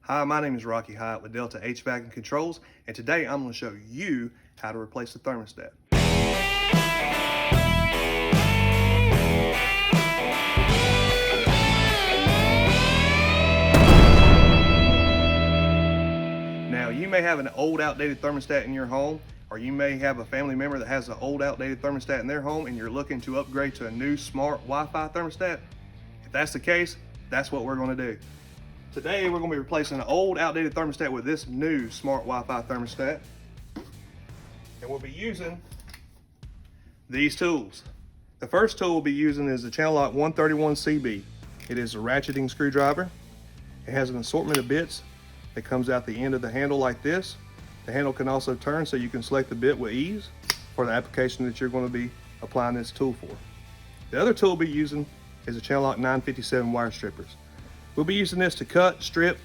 Hi, my name is Rocky Hyatt with Delta HVAC and Controls, and today I'm going to show you how to replace the thermostat. Now, you may have an old outdated thermostat in your home, or you may have a family member that has an old outdated thermostat in their home and you're looking to upgrade to a new smart Wi-Fi thermostat. If that's the case, that's what we're going to do. Today, we're going to be replacing an old outdated thermostat with this new smart Wi-Fi thermostat. And we'll be using these tools. The first tool we'll be using is the Channellock 131CB. It is a ratcheting screwdriver. It has an assortment of bits that comes out the end of the handle like this. The handle can also turn so you can select the bit with ease for the application that you're going to be applying this tool for. The other tool we'll be using is the Channellock 957 wire strippers. We'll be using this to cut, strip,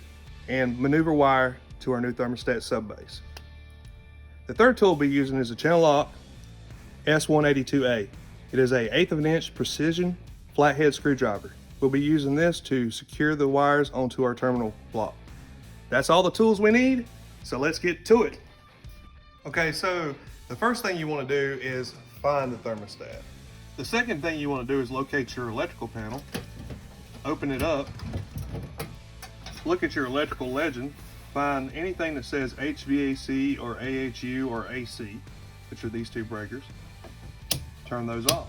and maneuver wire to our new thermostat subbase. The third tool we'll be using is the Channellock S182A. It is a 1/8 of an inch precision flathead screwdriver. We'll be using this to secure the wires onto our terminal block. That's all the tools we need, so let's get to it. Okay, so the first thing you want to do is find the thermostat. The second thing you want to do is locate your electrical panel, open it up, look at your electrical legend, find anything that says HVAC or AHU or AC, which are these two breakers. Turn those off.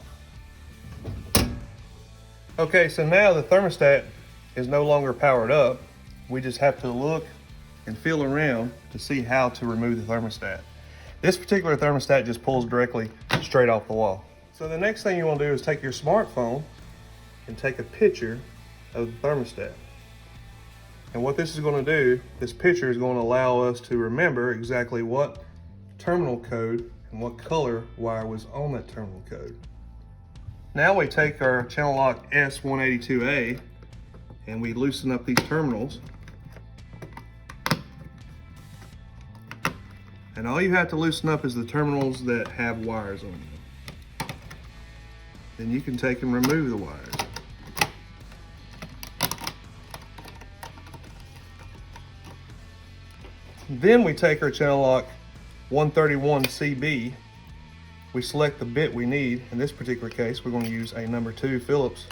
Okay, so now the thermostat is no longer powered up. We just have to look and feel around to see how to remove the thermostat. This particular thermostat just pulls directly straight off the wall. So the next thing you want to do is take your smartphone and take a picture of the thermostat. And what this is going to do, this picture is going to allow us to remember exactly what terminal code and what color wire was on that terminal code. Now we take our Channellock S182A and we loosen up these terminals. And all you have to loosen up is the terminals that have wires on them. Then you can take and remove the wires. Then we take our Channellock 131CB, we select the bit we need. In this particular case, we're going to use a number 2 Phillips.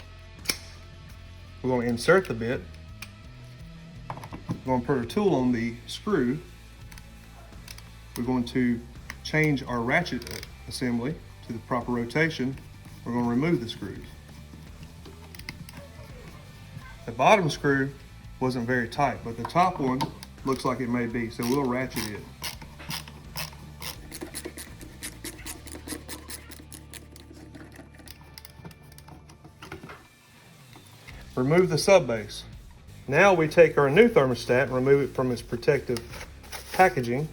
We're going to insert the bit. We're going to put our tool on the screw. We're going to change our ratchet assembly to the proper rotation. We're going to remove the screws. The bottom screw wasn't very tight, but the top one looks like it may be, so we'll ratchet it. Remove the subbase. Now we take our new thermostat and remove it from its protective packaging.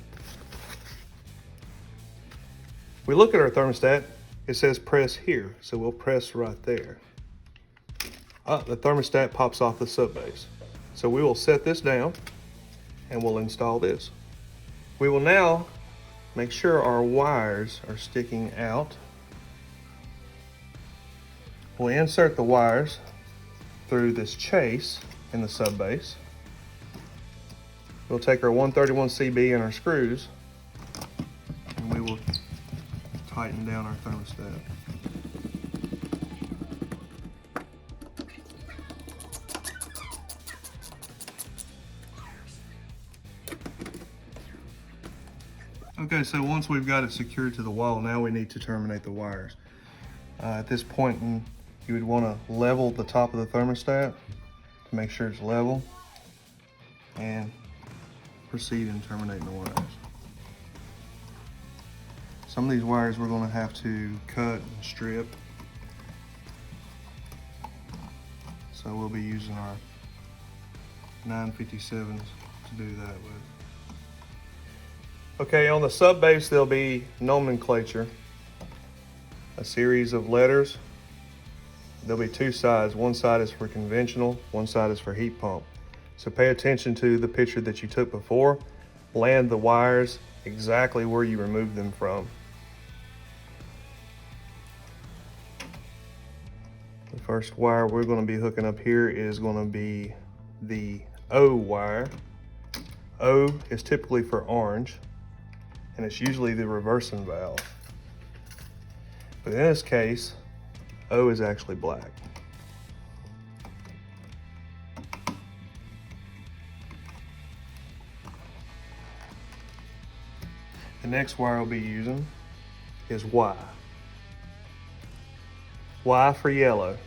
We look at our thermostat, it says press here, so we'll press right there. The thermostat pops off the subbase. So we will set this down and we'll install this. We will now make sure our wires are sticking out. We'll insert the wires through this chase in the subbase. We'll take our 131CB and our screws and we will tighten down our thermostat. Okay, so once we've got it secured to the wall, now we need to terminate the wires. At this point, you would want to level the top of the thermostat to make sure it's level and proceed in terminating the wires. Some of these wires we're going to have to cut and strip, so we'll be using our 957s to do that with. Okay, on the subbase there'll be nomenclature, a series of letters. There'll be 2 sides. One side is for conventional, one side is for heat pump. So pay attention to the picture that you took before. Land the wires exactly where you removed them from. The first wire we're going to be hooking up here is going to be the O wire. O is typically for orange, and it's usually the reversing valve. But in this case, O is actually black. The next wire we'll be using is Y. Y for yellow.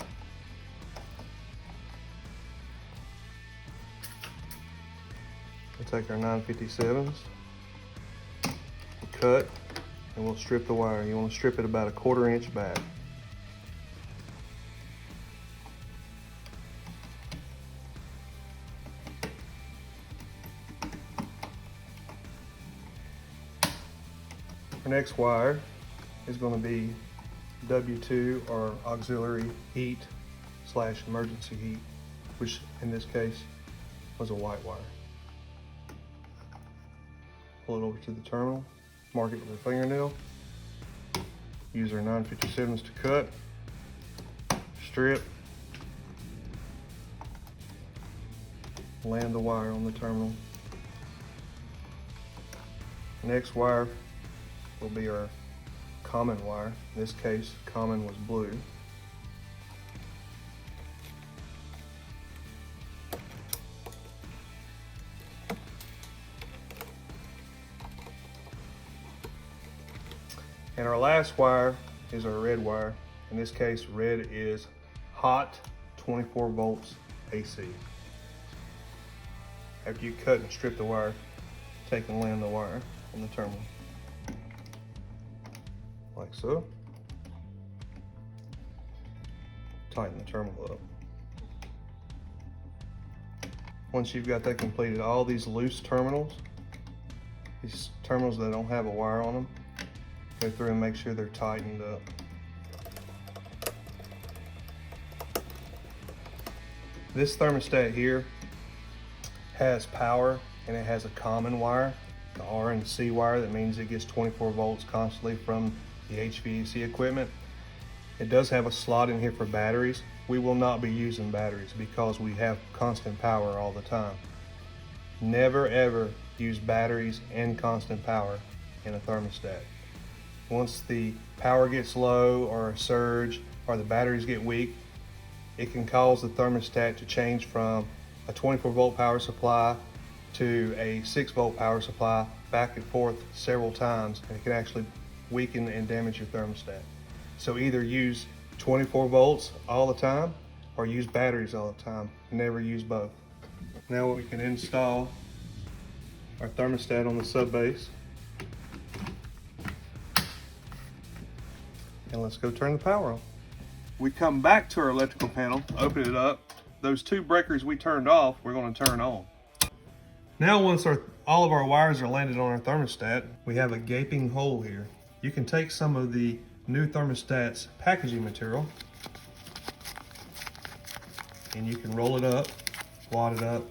We'll take our 957s, cut, and we'll strip the wire. You want to strip it about a 1/4 inch back. Our next wire is going to be W2 or auxiliary heat / emergency heat, which in this case was a white wire. Pull it over to the terminal, mark it with a fingernail, use our 957s to cut, strip, land the wire on the terminal. Next wire will be our common wire. In this case, common was blue. And our last wire is our red wire. In this case, red is hot 24 volts AC. After you cut and strip the wire, take and land the wire on the terminal. Like so. Tighten the terminal up. Once you've got that completed, all these loose terminals, these terminals that don't have a wire on them, go through and make sure they're tightened up. This thermostat here has power, and it has a common wire, the R and C wire. That means it gets 24 volts constantly from the HVAC equipment. It does have a slot in here for batteries. We will not be using batteries because we have constant power all the time. Never ever use batteries and constant power in a thermostat. Once the power gets low or a surge or the batteries get weak, it can cause the thermostat to change from a 24 volt power supply to a 6 volt power supply back and forth several times, and it can actually weaken and damage your thermostat. So either use 24 volts all the time or use batteries all the time. Never use both. Now we can install our thermostat on the sub base. And let's go turn the power on. We come back to our electrical panel, open it up. Those 2 breakers we turned off, we're going to turn on. Now once all of our wires are landed on our thermostat, we have a gaping hole here. You can take some of the new thermostat's packaging material and you can roll it up, wad it up,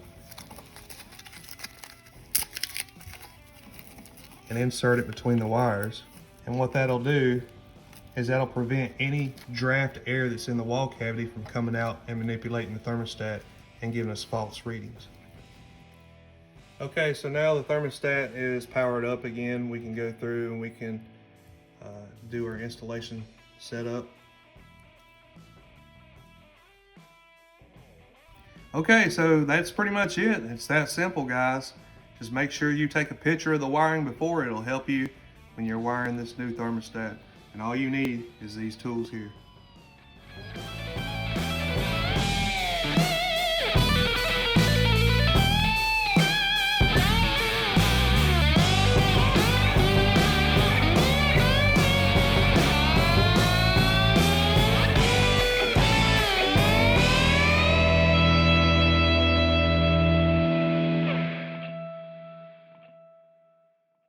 and insert it between the wires. And what that'll do is that'll prevent any draft air that's in the wall cavity from coming out and manipulating the thermostat and giving us false readings. Okay, so now the thermostat is powered up again. We can go through and we can do our installation setup. Okay, so that's pretty much it. It's that simple, guys. Just make sure you take a picture of the wiring before. It'll help you when you're wiring this new thermostat. And all you need is these tools here.